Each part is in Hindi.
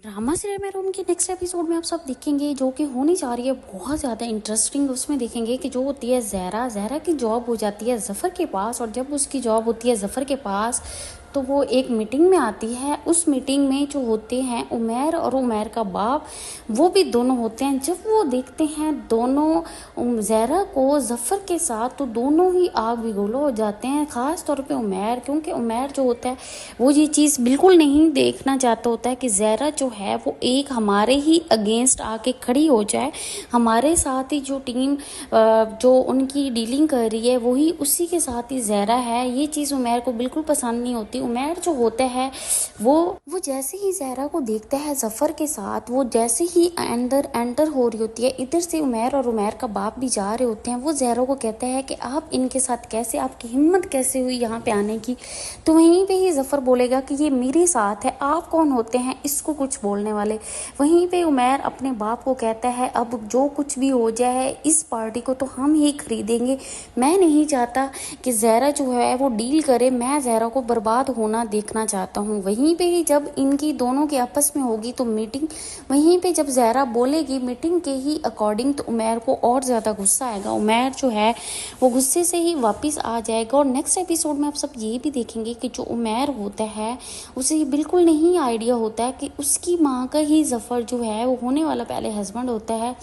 ड्रामा सीरियल में रूम के नेक्स्ट एपिसोड में आप सब देखेंगे जो कि होने जा रही है बहुत ज़्यादा इंटरेस्टिंग। उसमें देखेंगे कि जो होती है ज़हरा की जॉब हो जाती है ज़फ़र के पास, और जब उसकी जॉब होती है ज़फ़र के पास तो वो एक मीटिंग में आती है। उस मीटिंग में जो होते हैं उमैर और उमैर का बाप, वो भी दोनों होते हैं। जब वो देखते हैं दोनों ज़हरा को ज़फ़र के साथ, तो दोनों ही आग बिगोलो हो जाते हैं, ख़ास तौर पे उमैर, क्योंकि उमैर जो होता है वो ये चीज़ बिल्कुल नहीं देखना चाहता होता है कि ज़हरा जो है वो एक हमारे ही अगेंस्ट आके खड़ी हो जाए। हमारे साथ ही जो टीम जो उनकी डीलिंग कर रही है वही उसी के साथ ही ज़हरा है। ये चीज़ उमैर को बिल्कुल पसंद नहीं होती। उमैर जो होता है वो जैसे ही ज़हरा को देखता है ज़फ़र के साथ, वो जैसे ही अंदर एंटर हो रही होती है, इधर से उमैर और उमैर का बाप भी जा रहे होते हैं। वो ज़हरा को कहता है कि आप इनके साथ कैसे, आपकी हिम्मत कैसे हुई यहाँ पे आने की। तो वहीं पे ही ज़फ़र बोलेगा कि ये मेरे साथ है, आप कौन होते हैं इसको कुछ बोलने वाले। वहीं पे उमैर अपने बाप को कहता है अब जो कुछ भी हो जाए इस पार्टी को तो हम ही खरीदेंगे। मैं नहीं चाहता कि ज़हरा जो है वो डील करे, मैं ज़हरा को बर्बाद होना देखना चाहता हूँ। वहीं पे ही जब इनकी दोनों की आपस में होगी तो मीटिंग, वहीं पे जब ज़हरा बोलेगी मीटिंग के ही अकॉर्डिंग, तो उमैर को और ज़्यादा गुस्सा आएगा। उमैर जो है वो गुस्से से ही वापस आ जाएगा। और नेक्स्ट एपिसोड में आप सब ये भी देखेंगे कि जो उमैर होता है उसे ये बिल्कुल नहीं आइडिया होता है कि उसकी माँ का ही ज़फ़र जो है वो होने वाला पहले हस्बैंड होता है।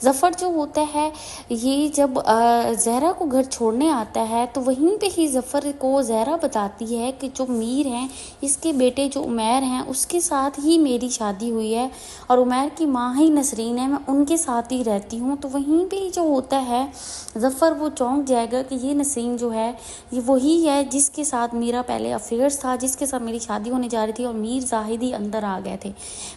ज़फ़र जो होता है ये जब ज़हरा को घर छोड़ने आता है तो वहीं पे ही ज़फ़र को ज़हरा बताती है कि जो मीर हैं इसके बेटे जो उमैर हैं उसके साथ ही मेरी शादी हुई है, और उमैर की माँ ही नसरीन है, मैं उनके साथ ही रहती हूँ। तो वहीं पे ही जो होता है ज़फ़र वो चौंक जाएगा कि ये नसरीन जो है ये वही है जिसके साथ मेरा पहले अफेयर्स था, जिसके साथ मेरी शादी होने जा रही थी, और मीर जाहिद ही अंदर आ गए थे।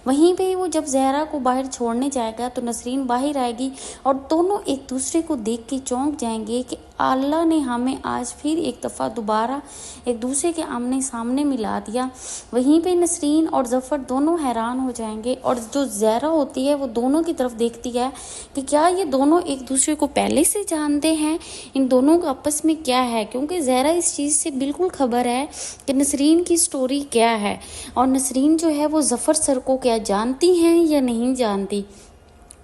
वहीं पे वो जब ज़हरा को बाहर छोड़ने जाएगा तो नसरीन बाहर आएगी और दोनों एक दूसरे को देख के चौंक जाएंगे कि अल्लाह ने हमें आज फिर एक दफ़ा दोबारा एक दूसरे के आमने सामने मिला दिया। वहीं पे नसरीन और ज़फ़र दोनों हैरान हो जाएंगे, और जो ज़हरा होती है वो दोनों की तरफ देखती है कि क्या ये दोनों एक दूसरे को पहले से जानते हैं, इन दोनों का आपस में क्या है, क्योंकि ज़हरा इस चीज़ से बिल्कुल खबर है कि नसरीन की स्टोरी क्या है, और नसरीन जो है वो ज़फ़र सर को क्या जानती हैं या नहीं जानती।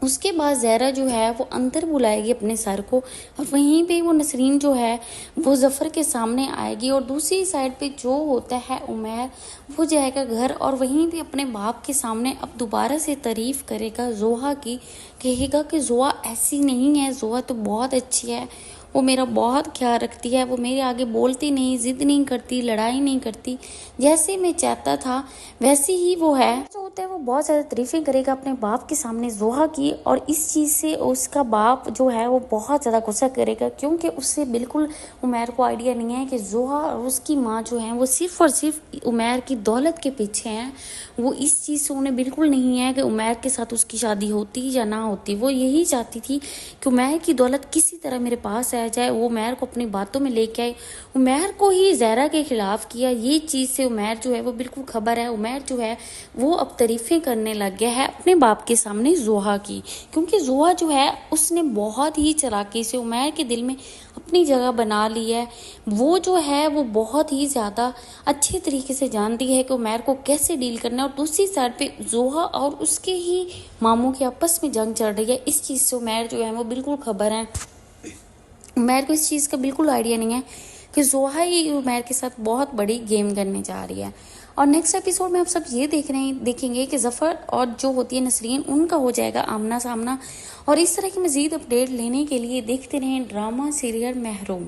उसके बाद ज़हरा जो है वो अंदर बुलाएगी अपने सर को, और वहीं पे वो नसरीन जो है वो ज़फ़र के सामने आएगी, और दूसरी साइड पे जो होता है उमैर वो जाएगा घर, और वहीं पे अपने बाप के सामने अब दोबारा से तारीफ़ करेगा जोहा की, कहेगा कि जोहा ऐसी नहीं है, जोहा तो बहुत अच्छी है, वो मेरा बहुत ख्याल रखती है, वो मेरे आगे बोलती नहीं, ज़िद नहीं करती, लड़ाई नहीं करती, जैसे मैं चाहता था वैसी ही वो है। जो होता है वो बहुत ज़्यादा तारीफ़ें करेगा अपने बाप के सामने जोहा की, और इस चीज़ से उसका बाप जो है वो बहुत ज़्यादा गुस्सा करेगा, क्योंकि उससे बिल्कुल उमैर को आइडिया नहीं है कि जोहा और उसकी माँ जो है वो सिर्फ़ और सिर्फ उमैर की दौलत के पीछे हैं। वो इस चीज़ से उन्हें बिल्कुल नहीं है कि उमैर के साथ उसकी शादी होती या ना होती। वो यही चाहती थी कि उमैर की दौलत किसी तरह मेरे पास आ जाए, वो उमैर को अपनी बातों में लेके आए, उमैर को ही ज़हरा के खिलाफ किया। ये चीज़ से उमैर जो है वो बिल्कुल खबर है। उमैर जो है वो अब तारीफ़ें करने लग गया है अपने बाप के सामने जोहा की, क्योंकि जोहा जो है उसने बहुत ही चालाकी से उमैर के दिल में अपनी जगह बना ली है। वो जो है वो बहुत ही ज़्यादा अच्छे तरीके से जानती है कि उमैर को कैसे डील करना है, और दूसरी साइड पे जोहा और उसके ही मामू की आपस में जंग चल रही है। इस चीज़ से उमैर जो है वो बिल्कुल खबर है। उमैर को इस चीज़ का बिल्कुल आइडिया नहीं है कि जोहा ही उमैर के साथ बहुत बड़ी गेम करने जा रही है। और नेक्स्ट एपिसोड में आप सब ये देखेंगे कि ज़फ़र और जो होती है नसरीन, उनका हो जाएगा आमना सामना। और इस तरह की मज़ीद अपडेट लेने के लिए देखते रहें ड्रामा सीरियल महरूम।